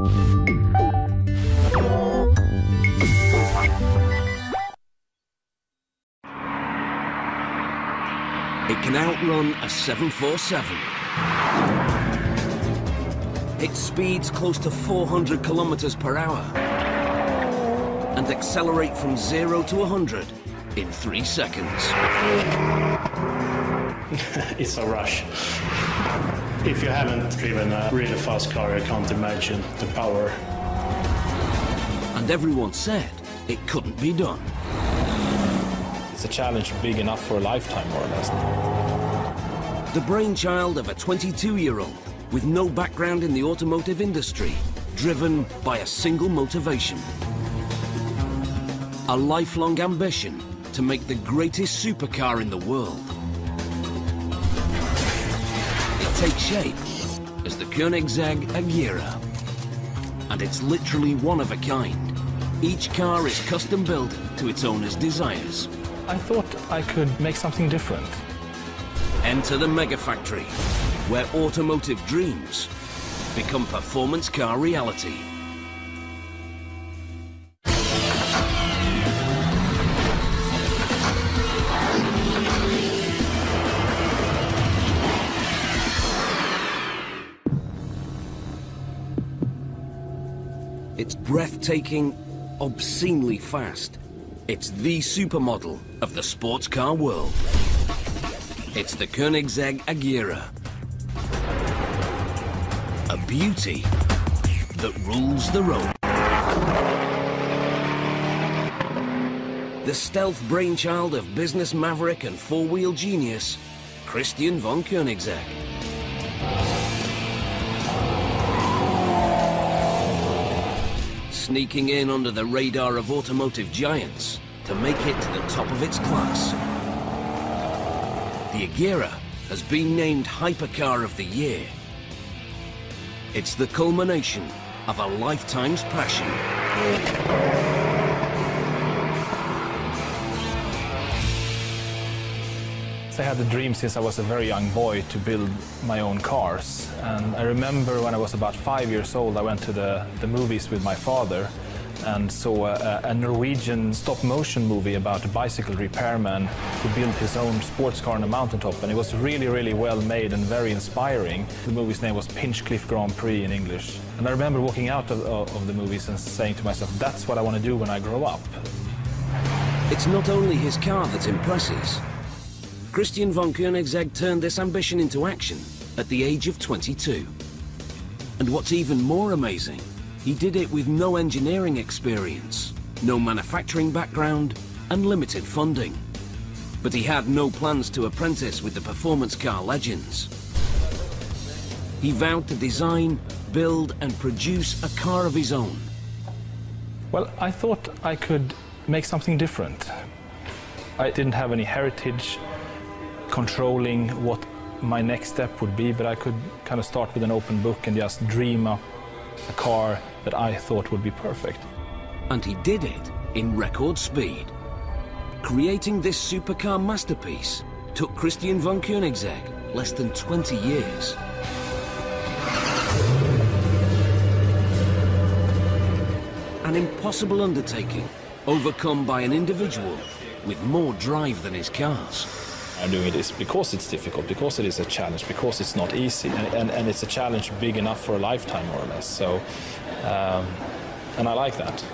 It can outrun a 747. It speeds close to 400 kilometers per hour and accelerate from 0 to 100 in 3 seconds. It's a rush. If you haven't driven a really fast car, you can't imagine the power. And everyone said it couldn't be done. It's a challenge big enough for a lifetime, more or less. The brainchild of a 22-year-old with no background in the automotive industry, driven by a single motivation. A lifelong ambition to make the greatest supercar in the world. It takes shape as the Koenigsegg Agera. And it's literally one of a kind. Each car is custom built to its owner's desires. I thought I could make something different. Enter the Megafactory, where automotive dreams become performance car reality. It's breathtaking, obscenely fast. It's the supermodel of the sports car world. It's the Koenigsegg Agera. A beauty that rules the road. The stealth brainchild of business maverick and four-wheel genius, Christian von Koenigsegg. Sneaking in under the radar of automotive giants to make it to the top of its class. The Agera has been named Hypercar of the Year. It's the culmination of a lifetime's passion. I had the dream since I was a very young boy to build my own cars. And I remember when I was about 5 years old, I went to the movies with my father and saw a Norwegian stop-motion movie about a bicycle repairman who built his own sports car on a mountaintop. And it was really, really well made and very inspiring. The movie's name was Pinchcliffe Grand Prix in English. And I remember walking out of the movies and saying to myself, that's what I want to do when I grow up. It's not only his car that impresses. Christian von Koenigsegg turned this ambition into action at the age of 22. And what's even more amazing, he did it with no engineering experience, no manufacturing background, and limited funding. But he had no plans to apprentice with the performance car legends. He vowed to design, build, and produce a car of his own. Well, I thought I could make something different. I didn't have any heritage controlling what my next step would be, but I could kind of start with an open book and just dream up a car that I thought would be perfect. And he did it in record speed. Creating this supercar masterpiece took Christian von Koenigsegg less than 20 years. An impossible undertaking, overcome by an individual with more drive than his cars. I'm doing it is because it's difficult, because it is a challenge, because it's not easy, and it's a challenge big enough for a lifetime, more or less. So, and I like that.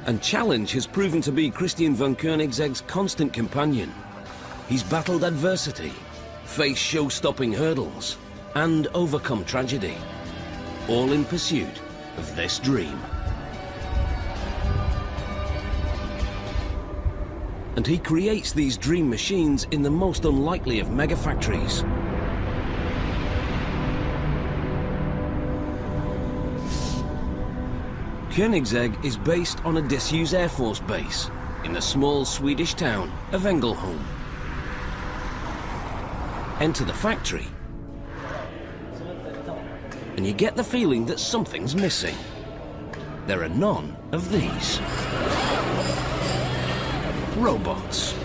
And challenge has proven to be Christian von Koenigsegg's constant companion. He's battled adversity, faced show-stopping hurdles, and overcome tragedy, all in pursuit of this dream. And he creates these dream machines in the most unlikely of megafactories. Koenigsegg is based on a disused Air Force base in the small Swedish town of Ängelholm. Enter the factory, and you get the feeling that something's missing. There are none of these. Robots.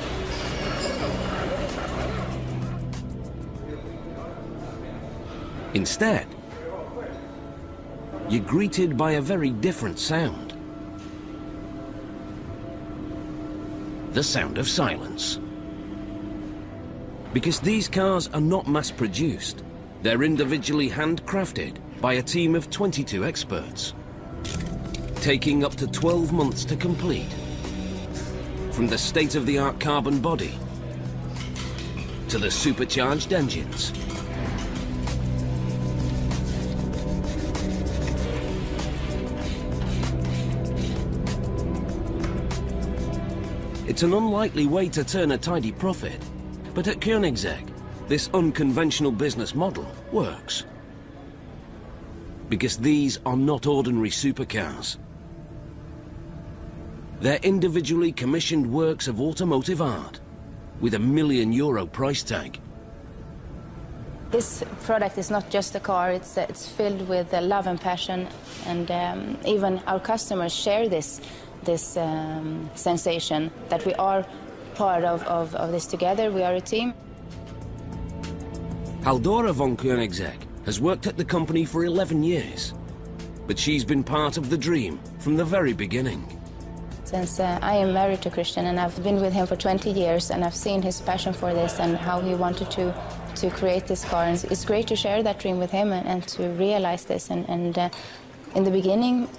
Instead, you're greeted by a very different sound. The sound of silence. Because these cars are not mass-produced, they're individually handcrafted by a team of 22 experts, taking up to 12 months to complete. From the state-of-the-art carbon body to the supercharged engines. It's an unlikely way to turn a tidy profit, but at Koenigsegg, this unconventional business model works. Because these are not ordinary supercars. They're individually commissioned works of automotive art with €1 million price tag. This product is not just a car, it's filled with love and passion, and even our customers share this sensation that we are part of this together, we are a team. Haldora von Koenigsegg has worked at the company for 11 years, but she's been part of the dream from the very beginning. Since I am married to Christian and I've been with him for 20 years and I've seen his passion for this and how he wanted to create this car. And it's great to share that dream with him and to realize this. And in the beginning,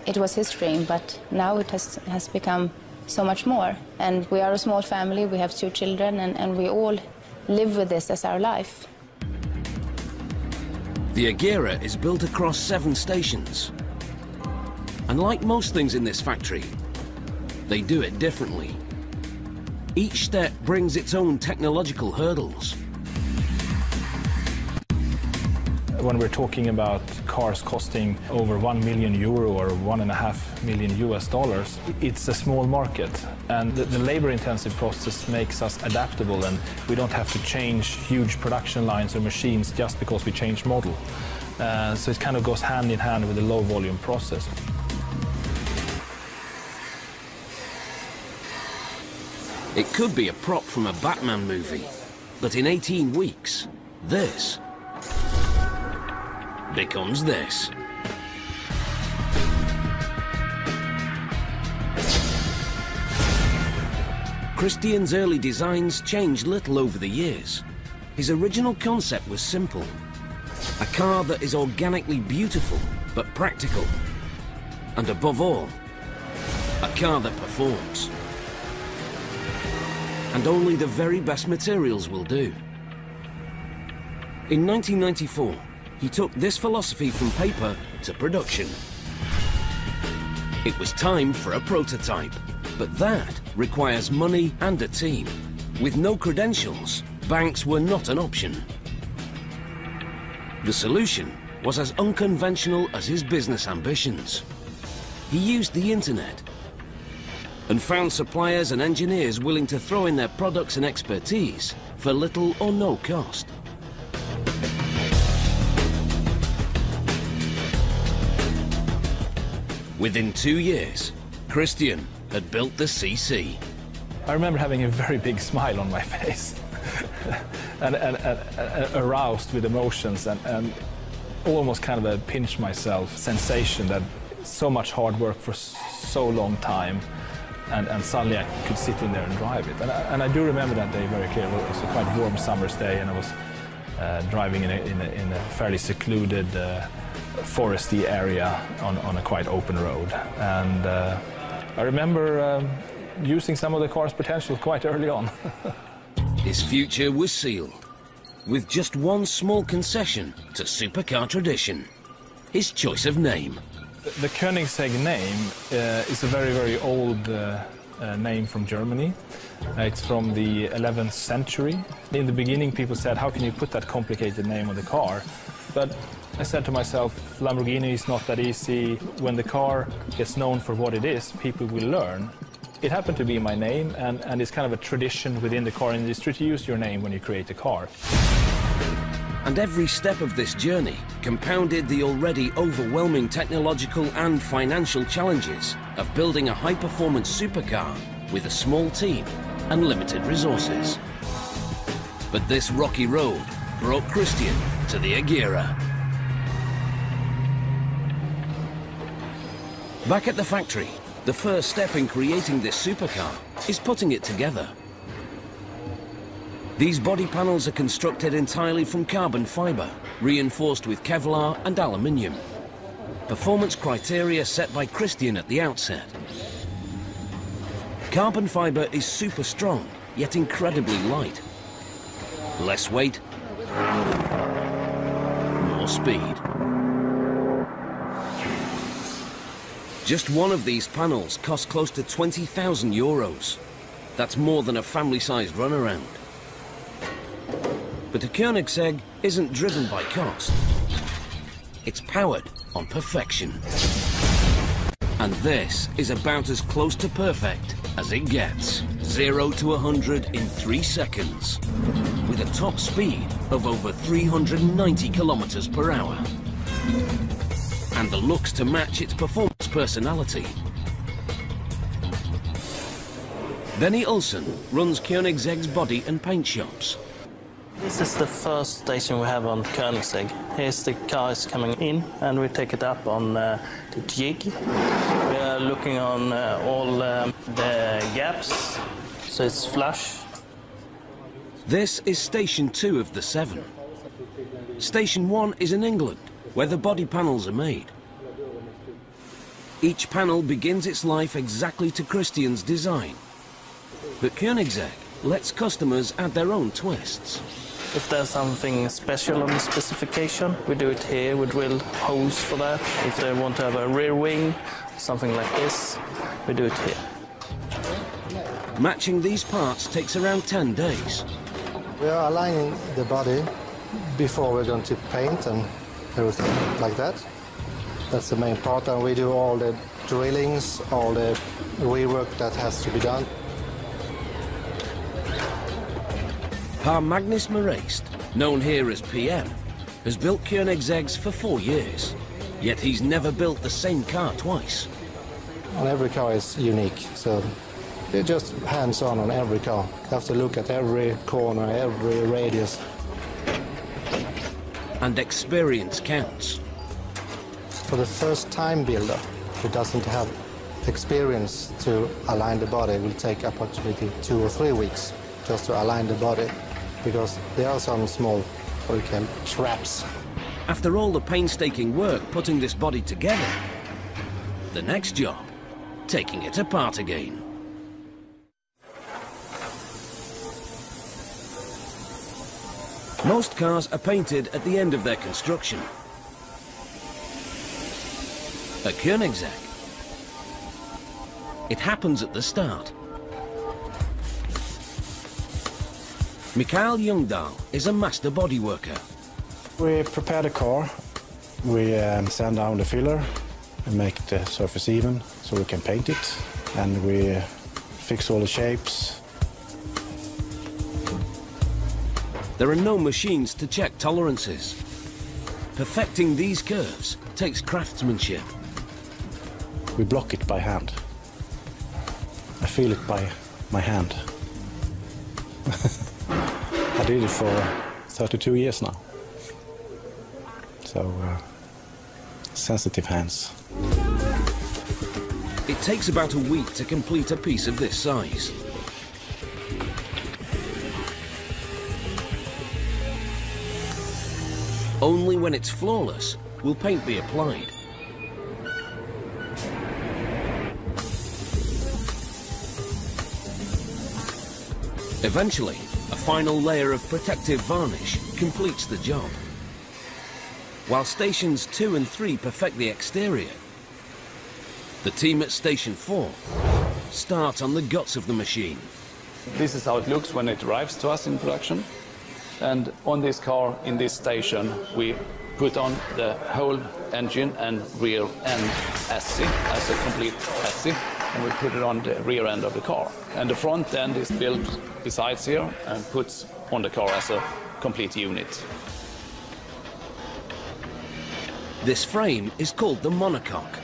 it was his dream, but now it has become so much more. And we are a small family, we have 2 children, and we all live with this as our life. The Agera is built across 7 stations. And like most things in this factory, they do it differently. Each step brings its own technological hurdles. When we're talking about cars costing over €1 million or $1.5 million, it's a small market. And the labor-intensive process makes us adaptable, and we don't have to change huge production lines or machines just because we change model. So it kind of goes hand in hand with the low-volume process. It could be a prop from a Batman movie, but in 18 weeks, this becomes this. Christian's early designs changed little over the years. His original concept was simple. A car that is organically beautiful, but practical. And above all, a car that performs. And only the very best materials will do. In 1994, he took this philosophy from paper to production. It was time for a prototype, but that requires money and a team. With no credentials, banks were not an option. The solution was as unconventional as his business ambitions. He used the internet and found suppliers and engineers willing to throw in their products and expertise for little or no cost. Within 2 years, Christian had built the CC. I remember having a very big smile on my face and aroused with emotions and almost kind of a pinch myself sensation that so much hard work for so long time. And suddenly I could sit in there and drive it. And I do remember that day very clearly. It was a quite warm summer's day, and I was driving in a fairly secluded, foresty area on a quite open road. And I remember using some of the car's potential quite early on. His future was sealed, with just one small concession to supercar tradition: his choice of name. The Koenigsegg name is a very, very old name from Germany. It's from the 11th century. In the beginning, people said, how can you put that complicated name on the car? But I said to myself, Lamborghini is not that easy. When the car gets known for what it is, people will learn. It happened to be my name, and it's kind of a tradition within the car industry to use your name when you create a car. And every step of this journey compounded the already overwhelming technological and financial challenges of building a high-performance supercar with a small team and limited resources. But this rocky road brought Christian to the Agera. Back at the factory, the first step in creating this supercar is putting it together. These body panels are constructed entirely from carbon fibre, reinforced with Kevlar and aluminium. Performance criteria set by Christian at the outset. Carbon fibre is super strong, yet incredibly light. Less weight, more speed. Just one of these panels costs close to 20,000 euros. That's more than a family-sized runaround. But a Koenigsegg isn't driven by cost. It's powered on perfection. And this is about as close to perfect as it gets. 0 to 100 in 3 seconds, with a top speed of over 390 kilometers per hour. And the looks to match its performance personality. Benny Olsen runs Koenigsegg's body and paint shops. This is the first station we have on Koenigsegg. Here's the cars coming in, and we take it up on the jig. We are looking on all the gaps, so it's flush. This is Station 2 of the 7. Station 1 is in England, where the body panels are made. Each panel begins its life exactly to Christian's design. But Koenigsegg lets customers add their own twists. If there's something special on the specification, we do it here. We drill holes for that. If they want to have a rear wing, something like this, we do it here. Matching these parts takes around 10 days. We are aligning the body before we're going to paint and everything like that. That's the main part, and we do all the drillings, all the rework that has to be done. Per Magnus Moreist, known here as PM, has built Koenigsegg's for 4 years. Yet he's never built the same car twice. And every car is unique, so they're just hands-on on every car. You have to look at every corner, every radius. And experience counts. For the first-time builder who doesn't have experience to align the body, it will take approximately 2 or 3 weeks just to align the body, because there are some small, what we call traps. After all the painstaking work putting this body together, the next job, taking it apart again. Most cars are painted at the end of their construction. At Koenigsegg, it happens at the start. Mikael Ljungdahl is a master body worker. We prepare the car, we sand down the filler and make the surface even so we can paint it, and we fix all the shapes. There are no machines to check tolerances. Perfecting these curves takes craftsmanship. We block it by hand. I feel it by my hand. I did it for 32 years now. So, sensitive hands. It takes about a week to complete a piece of this size. Only when it's flawless will paint be applied. Eventually, a final layer of protective varnish completes the job. While stations 2 and 3 perfect the exterior, the team at station 4 start on the guts of the machine. This is how it looks when it arrives to us in production. And on this car, in this station, we put on the whole engine and rear end chassis as a complete chassis, and we put it on the rear end of the car. And the front end is built besides here and put on the car as a complete unit. This frame is called the monocoque.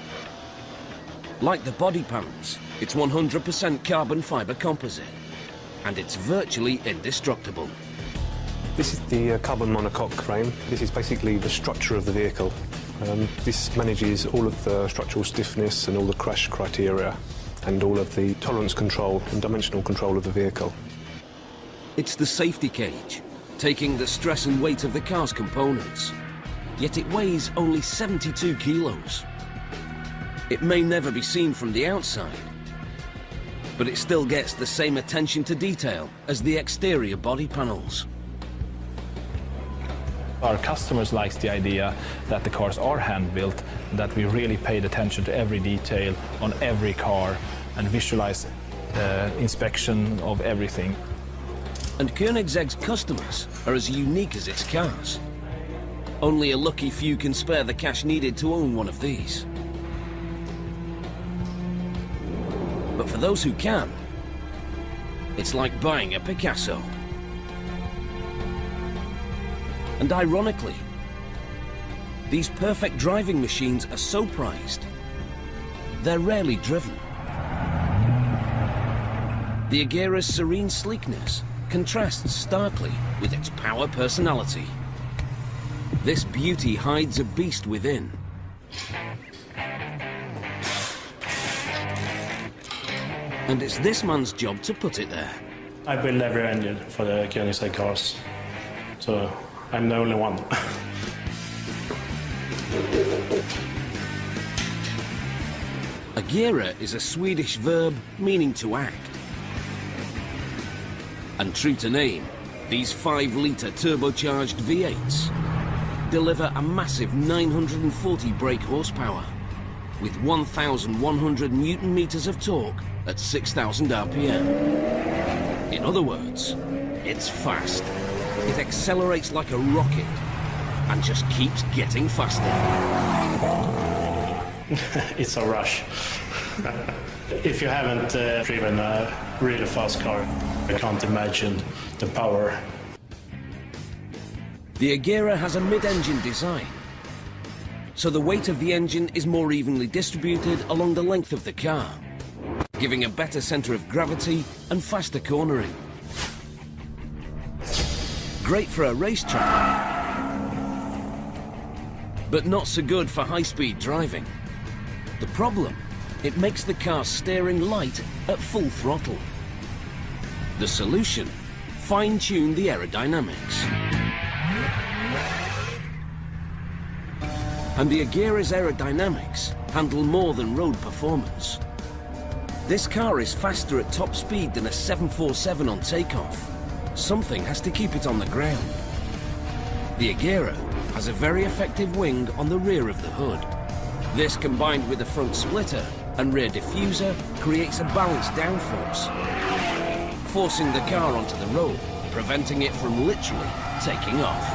Like the body panels, it's 100% carbon fibre composite, and it's virtually indestructible. This is the carbon monocoque frame. This is basically the structure of the vehicle. This manages all of the structural stiffness and all the crash criteria and all of the tolerance control and dimensional control of the vehicle. It's the safety cage, taking the stress and weight of the car's components. Yet it weighs only 72 kilos. It may never be seen from the outside, but it still gets the same attention to detail as the exterior body panels. Our customers like the idea that the cars are hand-built, that we really paid attention to every detail on every car and visualize inspection of everything. And Koenigsegg's customers are as unique as its cars. Only a lucky few can spare the cash needed to own one of these. But for those who can, it's like buying a Picasso. And ironically, these perfect driving machines are so prized, they're rarely driven. The Agera's serene sleekness contrasts starkly with its power personality. This beauty hides a beast within. And it's this man's job to put it there. I build every engine for the Koenigsegg cars, so I'm the only one. Agera is a Swedish verb meaning to act. And true to name, these 5-litre turbocharged V8s deliver a massive 940 brake horsepower with 1,100 Newton-meters of torque at 6,000 RPM. In other words, it's fast. It accelerates like a rocket and just keeps getting faster. It's a rush. If you haven't driven a really fast car, you can't imagine the power. The Agera has a mid-engine design, so the weight of the engine is more evenly distributed along the length of the car, giving a better centre of gravity and faster cornering. Great for a racetrack, but not so good for high-speed driving. The problem? It makes the car steering light at full throttle. The solution? Fine-tune the aerodynamics. And the Agera's aerodynamics handle more than road performance. This car is faster at top speed than a 747 on takeoff. Something has to keep it on the ground. The Agera has a very effective wing on the rear of the hood. This, combined with the front splitter and rear diffuser, creates a balanced downforce, forcing the car onto the road, preventing it from literally taking off.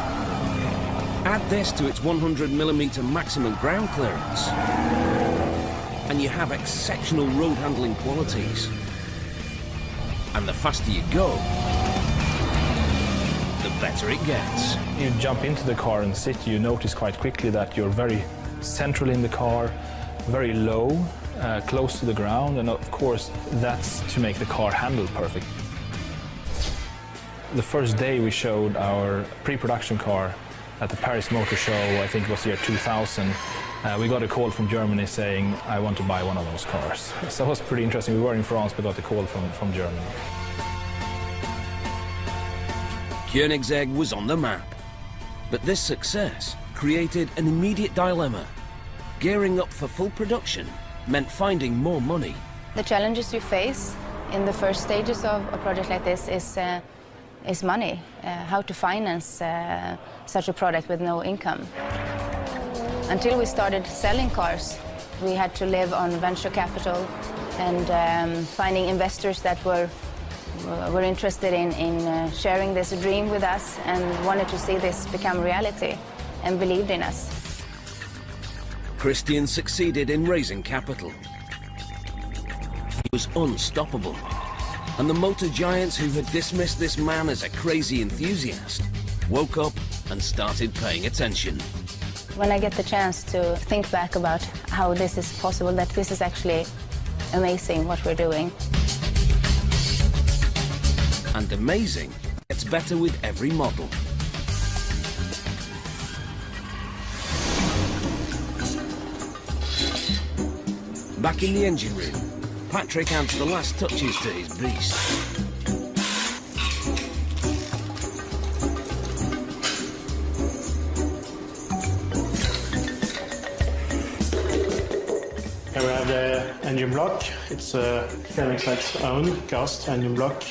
Add this to its 100mm maximum ground clearance, and you have exceptional road handling qualities. And the faster you go, the better it gets. You jump into the car and sit, you notice quite quickly that you're very central in the car, very low, close to the ground, and of course that's to make the car handle perfect. The first day we showed our pre-production car at the Paris Motor Show, I think it was the year 2000, we got a call from Germany saying, I want to buy one of those cars. So it was pretty interesting. We were in France, but got a call from Germany. Koenigsegg was on the map, but this success created an immediate dilemma. Gearing up for full production meant finding more money. The challenges you face in the first stages of a project like this is money, how to finance such a product with no income. Until we started selling cars, we had to live on venture capital and finding investors that were interested in sharing this dream with us and wanted to see this become reality and believed in us. Christian succeeded in raising capital. He was unstoppable. And the motor giants who had dismissed this man as a crazy enthusiast woke up and started paying attention. When I get the chance to think back about how this is possible, that this is actually amazing what we're doing. And amazing gets better with every model. Back in the engine room, Patrick adds the last touches to his beast. Here we have the engine block. It's a Koenigsegg's own cast engine block.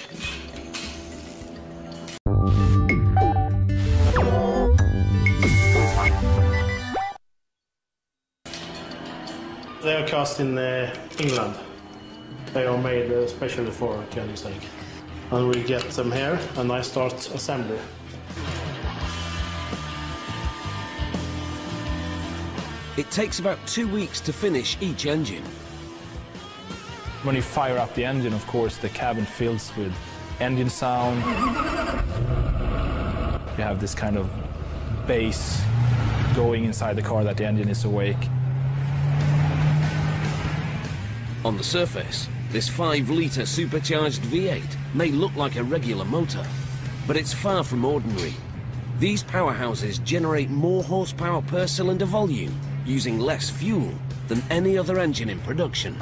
They are cast in England. They are made especially for Koenigsegg. And we get them here and I start assembly. It takes about 2 weeks to finish each engine. When you fire up the engine, of course, the cabin fills with engine sound. You have this kind of bass going inside the car that the engine is awake. On the surface, this 5-litre supercharged V8 may look like a regular motor, but it's far from ordinary. These powerhouses generate more horsepower per cylinder volume using less fuel than any other engine in production.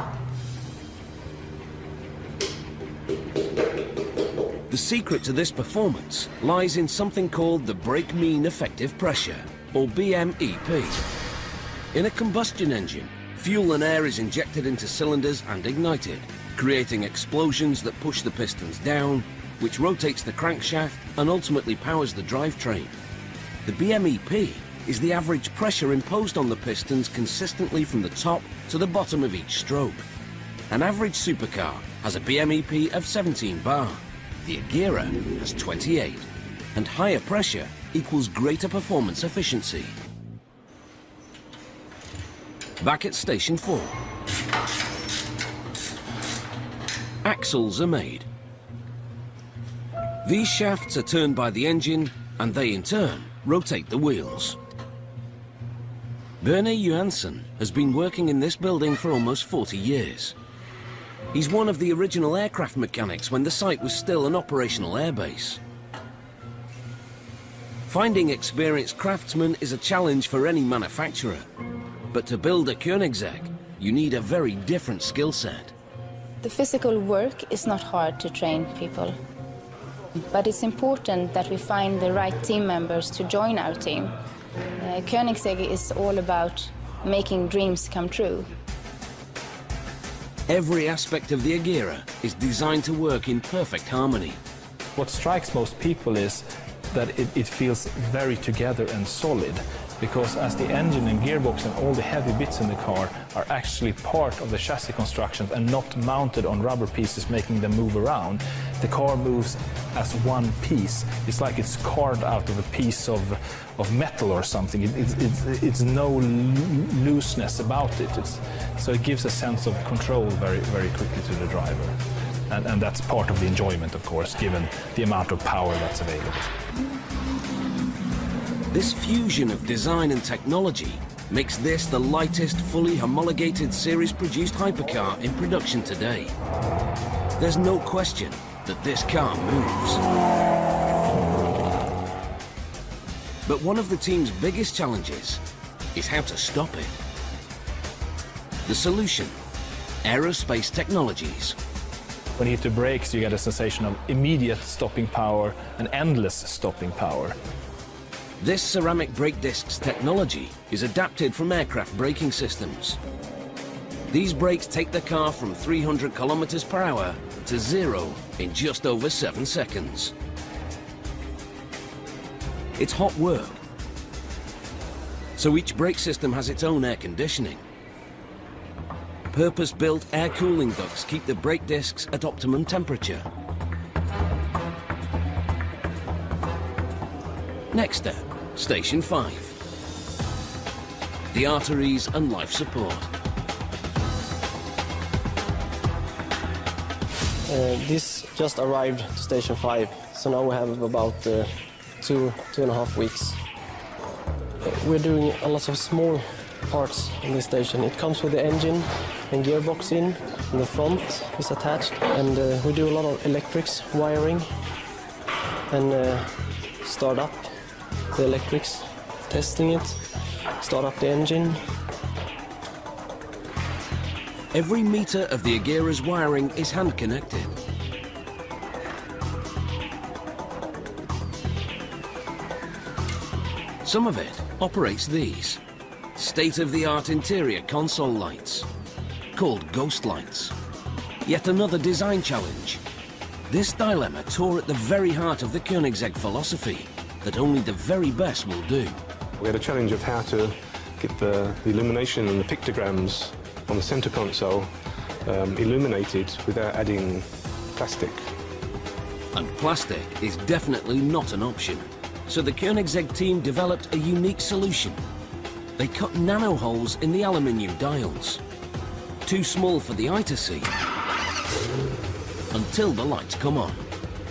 The secret to this performance lies in something called the brake mean effective pressure, or BMEP. In a combustion engine, fuel and air is injected into cylinders and ignited, creating explosions that push the pistons down, which rotates the crankshaft and ultimately powers the drivetrain. The BMEP is the average pressure imposed on the pistons consistently from the top to the bottom of each stroke. An average supercar has a BMEP of 17 bar. The Agera has 28, and higher pressure equals greater performance efficiency. Back at Station 4. Axles are made. These shafts are turned by the engine, and they in turn rotate the wheels. Berne Johansson has been working in this building for almost 40 years. He's one of the original aircraft mechanics when the site was still an operational airbase. Finding experienced craftsmen is a challenge for any manufacturer. But to build a Koenigsegg, you need a very different skill set. The physical work is not hard to train people. But it's important that we find the right team members to join our team. Koenigsegg is all about making dreams come true. Every aspect of the Agera is designed to work in perfect harmony. What strikes most people is that it feels very together and solid, because as the engine and gearbox and all the heavy bits in the car are actually part of the chassis construction and not mounted on rubber pieces making them move around, the car moves as one piece. It's like it's carved out of a piece of metal or something. It's no looseness about it. So it gives a sense of control very, very quickly to the driver. And that's part of the enjoyment, of course, given the amount of power that's available. This fusion of design and technology makes this the lightest, fully homologated series-produced hypercar in production today. There's no question that this car moves. But one of the team's biggest challenges is how to stop it. The solution: aerospace technologies. When you hit the brakes, you get a sensation of immediate stopping power and endless stopping power. This ceramic brake discs technology is adapted from aircraft braking systems. These brakes take the car from 300 kilometers per hour to 0 in just over 7 seconds. It's hot work, so each brake system has its own air conditioning. Purpose-built air cooling ducts keep the brake discs at optimum temperature. Next step, Station 5. The arteries and life support. This just arrived to Station 5, so now we have about 2.5 weeks. We're doing a lot of small parts in this station. It comes with the engine and gearbox in the front is attached, and we do a lot of electrics, wiring, and start up the electrics, testing it, start up the engine. Every metre of the Agera's wiring is hand-connected. Some of it operates these state-of-the-art interior console lights, called ghost lights. Yet another design challenge. This dilemma tore at the very heart of the Koenigsegg philosophy that only the very best will do. We had a challenge of how to get the illumination and the pictograms on the centre console illuminated without adding plastic. And plastic is definitely not an option. So the Koenigsegg team developed a unique solution. They cut nano holes in the aluminium dials. Too small for the eye to see, until the lights come on.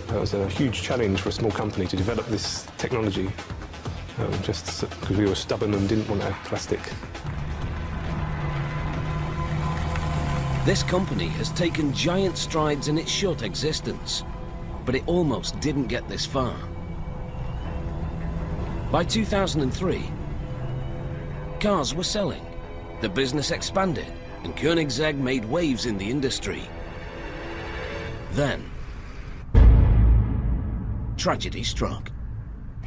That was a huge challenge for a small company to develop this technology, just because we were stubborn and didn't want to add plastic. This company has taken giant strides in its short existence, but it almost didn't get this far. By 2003, cars were selling, the business expanded, and Koenigsegg made waves in the industry. Then, tragedy struck.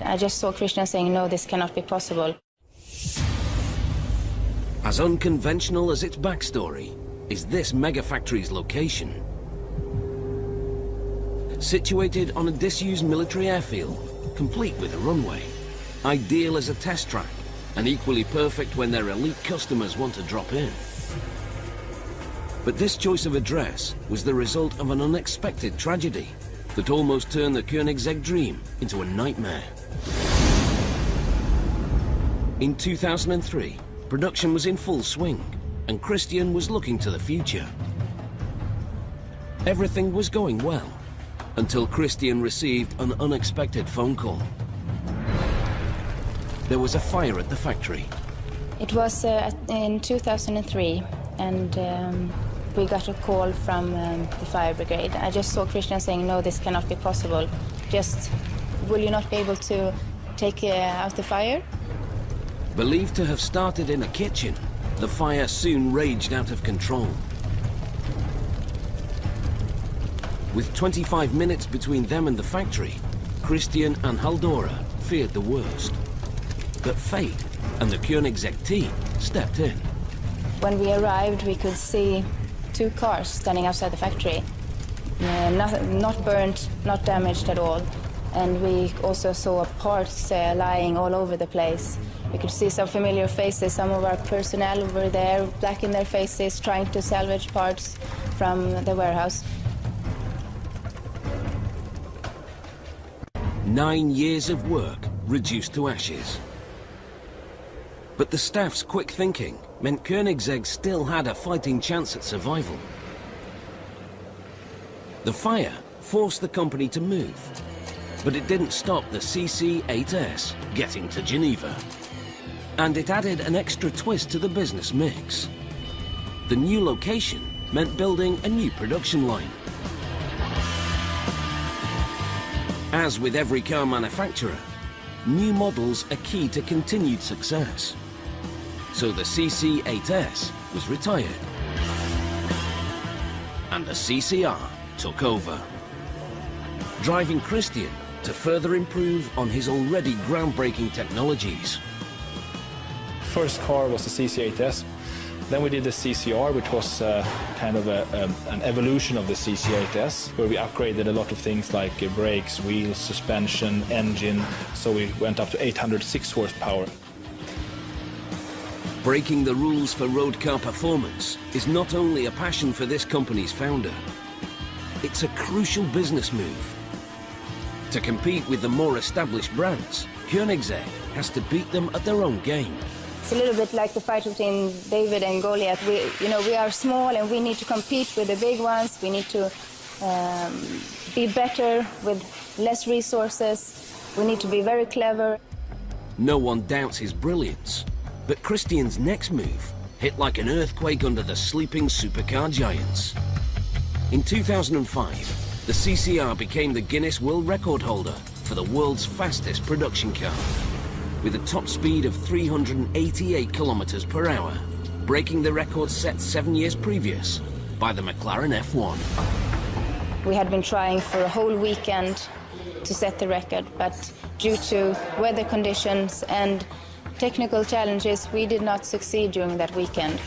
I just saw Christian saying, no, this cannot be possible. As unconventional as its backstory is this Megafactories location. Situated on a disused military airfield, complete with a runway. Ideal as a test track, and equally perfect when their elite customers want to drop in. But this choice of address was the result of an unexpected tragedy that almost turned the Koenigsegg dream into a nightmare. In 2003, production was in full swing, and Christian was looking to the future. Everything was going well, until Christian received an unexpected phone call. There was a fire at the factory. It was in 2003, and we got a call from the fire brigade. I just saw Christian saying, no, this cannot be possible. Just, will you not be able to take out the fire? Believed to have started in a kitchen, the fire soon raged out of control. With 25 minutes between them and the factory, Christian and Haldora feared the worst. But fate and the Koenigsegg team stepped in. When we arrived, we could see 2 cars standing outside the factory. Not burnt, not damaged at all. And we also saw parts lying all over the place. We could see some familiar faces. Some of our personnel were there, black in their faces, trying to salvage parts from the warehouse. 9 years of work reduced to ashes. But the staff's quick thinking meant Koenigsegg still had a fighting chance at survival. The fire forced the company to move, but it didn't stop the CC-8S getting to Geneva. And it added an extra twist to the business mix. The new location meant building a new production line. As with every car manufacturer, new models are key to continued success. So the CC-8S was retired, and the CCR took over, driving Christian to further improve on his already groundbreaking technologies. First car was the CC-8S. Then we did the CCR, which was kind of an evolution of the CC-8S, where we upgraded a lot of things like brakes, wheels, suspension, engine, so we went up to 806 horsepower. Breaking the rules for road car performance is not only a passion for this company's founder, it's a crucial business move. To compete with the more established brands, Koenigsegg has to beat them at their own game. It's a little bit like the fight between David and Goliath. We are small and we need to compete with the big ones. We need to be better with less resources. We need to be very clever. No one doubts his brilliance, but Christian's next move hit like an earthquake under the sleeping supercar giants. In 2005, the CCR became the Guinness World Record holder for the world's fastest production car, with a top speed of 388 kilometers per hour. breaking the record set 7 years previous by the McLaren F1. We had been trying for a whole weekend to set the record, but due to weather conditions and technical challenges, we did not succeed during that weekend.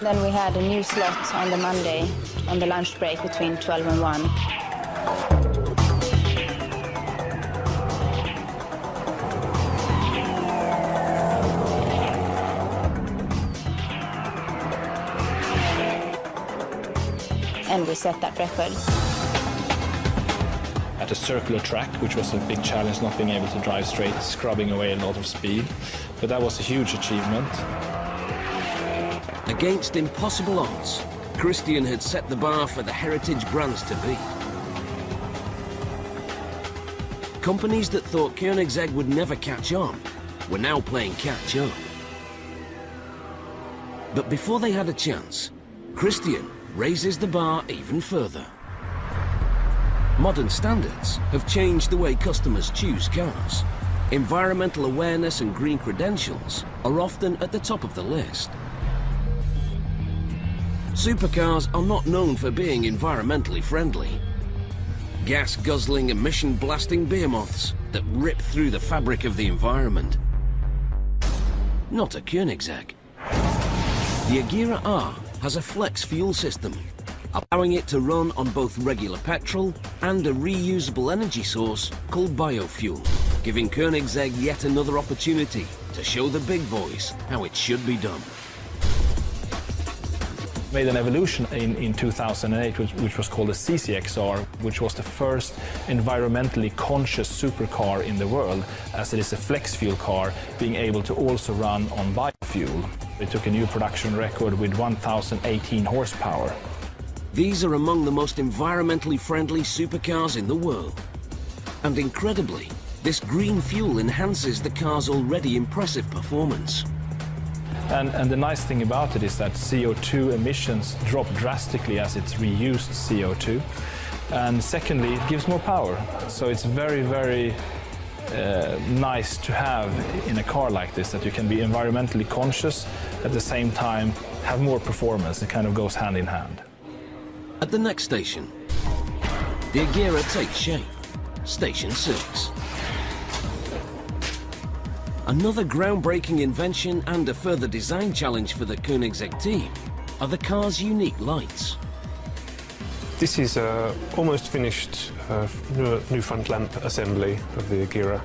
Then we had a new slot on the Monday, on the lunch break between 12 and 1. And we set that record. At a circular track, which was a big challenge, not being able to drive straight, scrubbing away a lot of speed. But that was a huge achievement. Against impossible odds, Christian had set the bar for the heritage brands to beat. Companies that thought Koenigsegg would never catch on were now playing catch up. But before they had a chance, Christian raises the bar even further. Modern standards have changed the way customers choose cars. Environmental awareness and green credentials are often at the top of the list. Supercars are not known for being environmentally friendly. Gas-guzzling, emission-blasting behemoths that rip through the fabric of the environment. Not a Koenigsegg. The Agera R has a flex fuel system, allowing it to run on both regular petrol and a reusable energy source called biofuel, giving Koenigsegg yet another opportunity to show the big boys how it should be done. Made an evolution in 2008, which was called the CCXR, which was the first environmentally conscious supercar in the world, as it is a flex fuel car being able to also run on biofuel. They took a new production record with 1,018 horsepower. These are among the most environmentally friendly supercars in the world. And incredibly, this green fuel enhances the car's already impressive performance. And the nice thing about it is that CO2 emissions drop drastically as it's reused CO2. And secondly, it gives more power. So it's very, very nice to have in a car like this, that you can be environmentally conscious, at the same time have more performance. It kind of goes hand in hand. At the next station, the Agera takes shape. Station 6. Another groundbreaking invention and a further design challenge for the Koenigsegg team are the car's unique lights. This is almost finished new front lamp assembly of the Agera.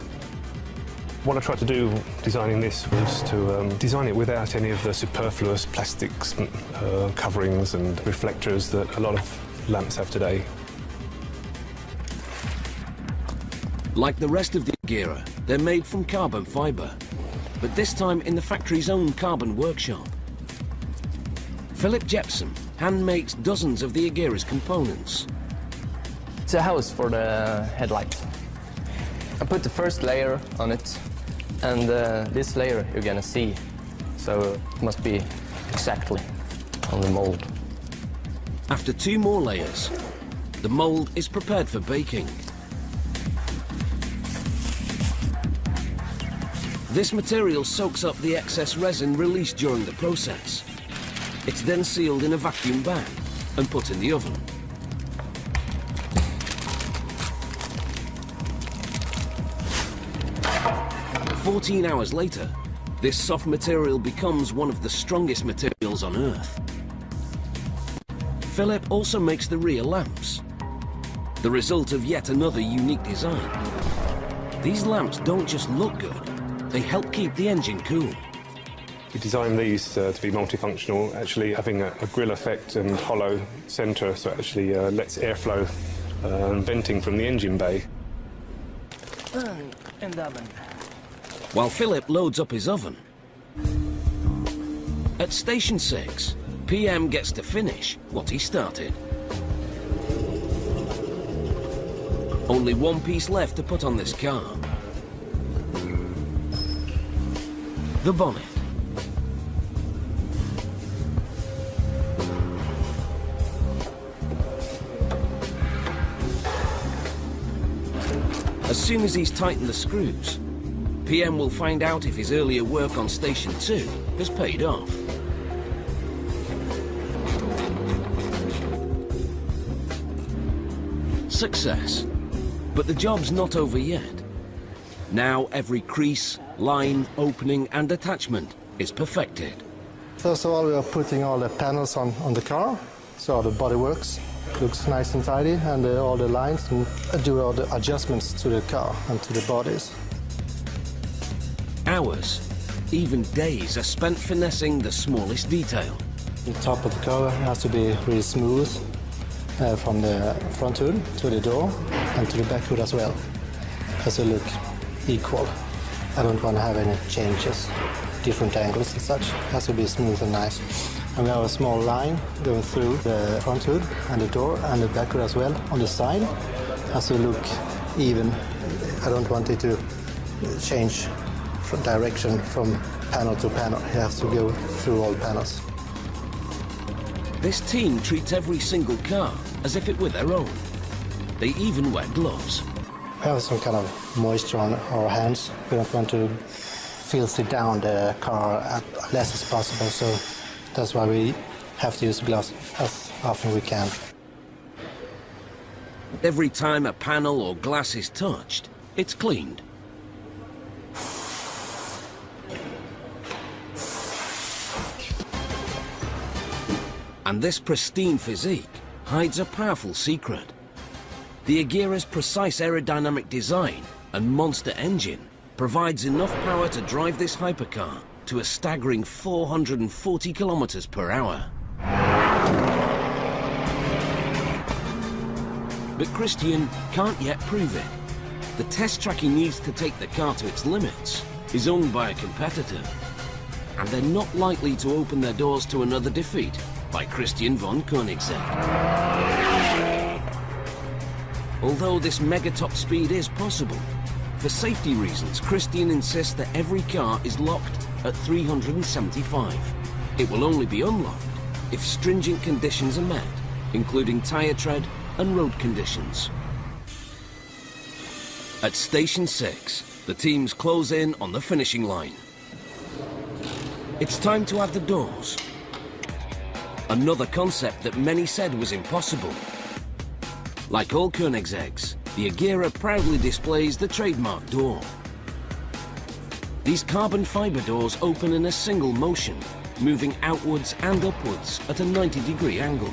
What I tried to do designing this was to design it without any of the superfluous plastics, coverings and reflectors that a lot of lamps have today. Like the rest of the Agera, they're made from carbon fibre, but this time in the factory's own carbon workshop. Philip Jepson hand makes dozens of the Agera's components. It's a house for the headlights. I put the first layer on it, and this layer you're gonna see, so it must be exactly on the mold. After 2 more layers, the mold is prepared for baking. This material soaks up the excess resin released during the process. It's then sealed in a vacuum bag and put in the oven. "14 hours later, this soft material becomes one of the strongest materials on Earth. Philip also makes the rear lamps, the result of yet another unique design. These lamps don't just look good, they help keep the engine cool. We designed these to be multifunctional, actually having a grill effect and hollow centre, so it actually lets airflow and venting from the engine bay. While Philip loads up his oven, at Station 6, PM gets to finish what he started. Only one piece left to put on this car. The bonnet. As soon as he's tightened the screws, PM will find out if his earlier work on Station 2 has paid off. Success. But the job's not over yet. Now every crease, line, opening and attachment is perfected. First of all, we are putting all the panels on the car, so the body works, looks nice and tidy, and all the lines, and do all the adjustments to the car and to the bodies. Hours, even days are spent finessing the smallest detail. The top of the car has to be really smooth, from the front hood to the door and to the back hood as well. Has to look equal. I don't want to have any changes, different angles and such. It has to be smooth and nice. And we have a small line going through the front hood and the door and the back hood as well on the side. It has to look even. I don't want it to change from direction from panel to panel. It has to go through all panels. This team treats every single car as if it were their own. They even wear gloves. We have some kind of moisture on our hands. We don't want to filthy down the car as less as possible, so that's why we have to use gloves as often as we can. Every time a panel or glass is touched, it's cleaned. And this pristine physique hides a powerful secret. The Agera's precise aerodynamic design and monster engine provides enough power to drive this hypercar to a staggering 440 kilometers per hour. But Christian can't yet prove it. The test track he needs to take the car to its limits is owned by a competitor, and they're not likely to open their doors to another defeat by Christian von Koenigsegg. Although this mega top speed is possible, for safety reasons, Christian insists that every car is locked at 375. It will only be unlocked if stringent conditions are met, including tyre tread and road conditions. At Station 6, the teams close in on the finishing line. It's time to add the doors. Another concept that many said was impossible. Like all Koenigsegg's, the Agera proudly displays the trademark door. These carbon fibre doors open in a single motion, moving outwards and upwards at a 90-degree angle.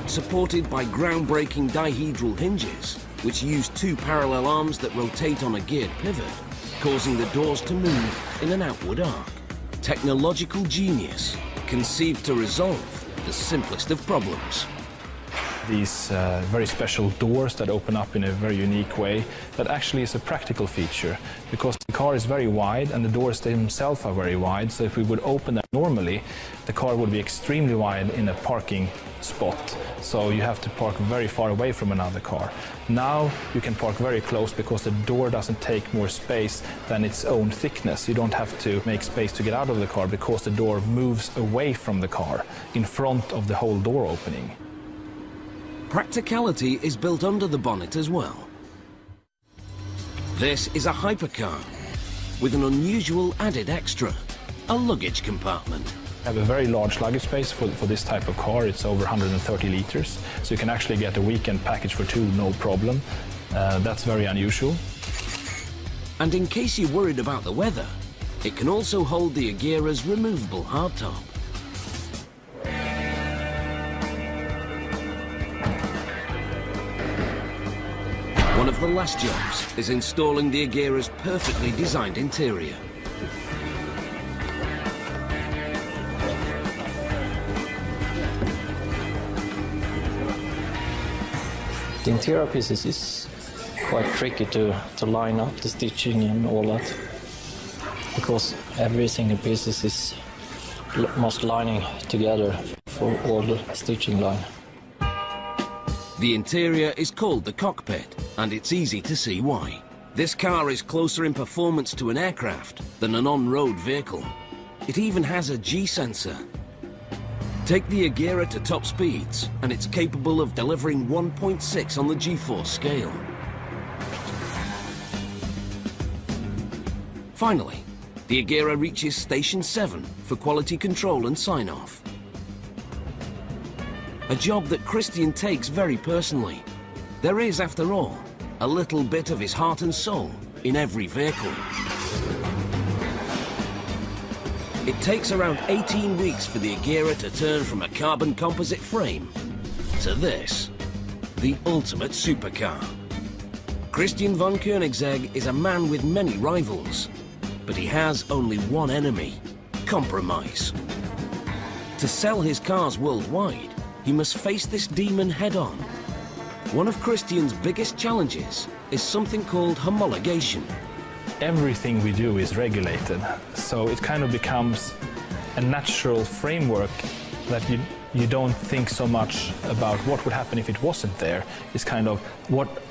Supported by groundbreaking dihedral hinges, which use two parallel arms that rotate on a geared pivot, causing the doors to move in an outward arc. Technological genius, conceived to resolve the simplest of problems. These very special doors that open up in a very unique way, that actually is a practical feature, because the car is very wide and the doors themselves are very wide, so if we would open them normally, the car would be extremely wide in a parking spot, so you have to park very far away from another car. Now you can park very close because the door doesn't take more space than its own thickness. You don't have to make space to get out of the car because the door moves away from the car in front of the whole door opening. Practicality is built under the bonnet as well. This is a hypercar with an unusual added extra, a luggage compartment. We have a very large luggage space for this type of car. It's over 130 liters, so you can actually get a weekend package for two, no problem. That's very unusual. And in case you're worried about the weather, it can also hold the Agera's removable hardtop. One of the last jobs is installing the Agera's perfectly designed interior. The interior pieces is quite tricky to line up the stitching and all that, because every single piece is must lining together for all the stitching line. The interior is called the cockpit, and it's easy to see why. This car is closer in performance to an aircraft than an on-road vehicle. It even has a G-sensor. Take the Agera to top speeds, and it's capable of delivering 1.6 on the G-force scale. Finally, the Agera reaches Station 7 for quality control and sign-off. A job that Christian takes very personally. There is, after all, a little bit of his heart and soul in every vehicle. It takes around 18 weeks for the Agera to turn from a carbon composite frame to this, the ultimate supercar. Christian von Koenigsegg is a man with many rivals, but he has only one enemy: compromise. To sell his cars worldwide, he must face this demon head-on. One of Christian's biggest challenges is something called homologation. Everything we do is regulated, so it kind of becomes a natural framework that you don't think so much about what would happen if it wasn't there. It's kind of,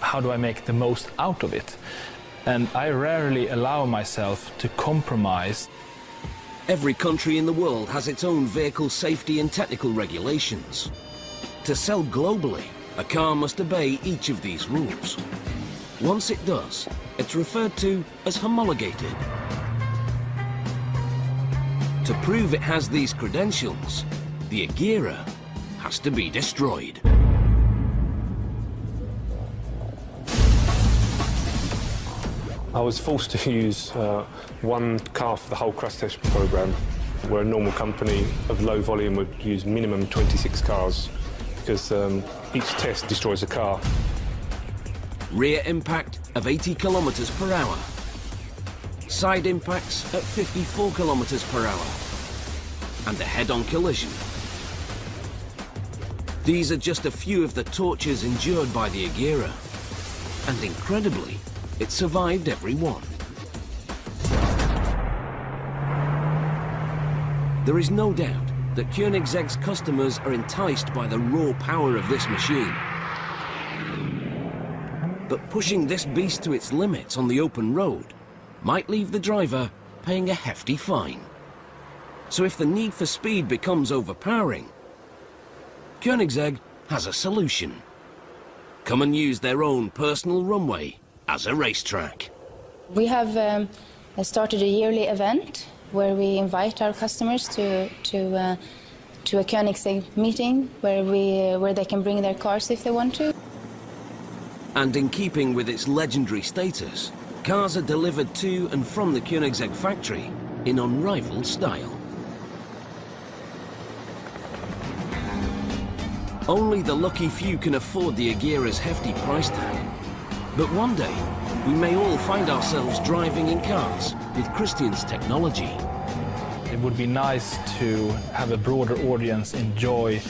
how do I make the most out of it? And I rarely allow myself to compromise. Every country in the world has its own vehicle safety and technical regulations. To sell globally, a car must obey each of these rules. Once it does, it's referred to as homologated. To prove it has these credentials, the Agera has to be destroyed. I was forced to use one car for the whole crash test program, where a normal company of low volume would use minimum 26 cars, because each test destroys a car. Rear impact of 80 kilometers per hour. Side impacts at 54 kilometers per hour. And a head-on collision. These are just a few of the tortures endured by the Agera. And incredibly, it survived every one. There is no doubt that Koenigsegg's customers are enticed by the raw power of this machine. But pushing this beast to its limits on the open road might leave the driver paying a hefty fine. So if the need for speed becomes overpowering, Koenigsegg has a solution. Come and use their own personal runway as a racetrack. We have started a yearly event where we invite our customers to a Koenigsegg meeting where they can bring their cars if they want to. And in keeping with its legendary status, cars are delivered to and from the Koenigsegg factory in unrivaled style. Only the lucky few can afford the Agera's hefty price tag. But one day, we may all find ourselves driving in cars with Christian's technology. It would be nice to have a broader audience enjoy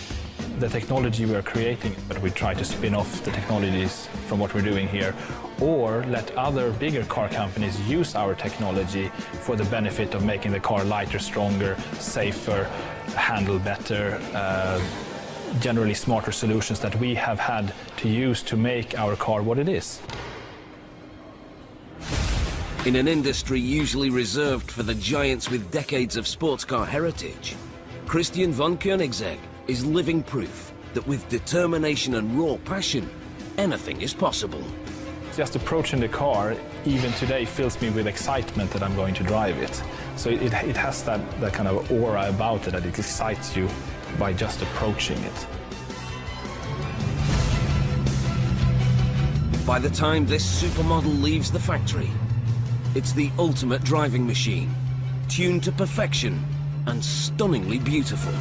the technology we're creating, but we try to spin off the technologies from what we're doing here, or let other bigger car companies use our technology for the benefit of making the car lighter, stronger, safer, handle better, generally smarter solutions that we have had to use to make our car what it is. In an industry usually reserved for the giants with decades of sports car heritage, Christian von Koenigsegg is living proof that with determination and raw passion, anything is possible. Just approaching the car, even today, fills me with excitement that I'm going to drive it. So it has that kind of aura about it, that it excites you by just approaching it. By the time this supermodel leaves the factory, it's the ultimate driving machine, tuned to perfection and stunningly beautiful.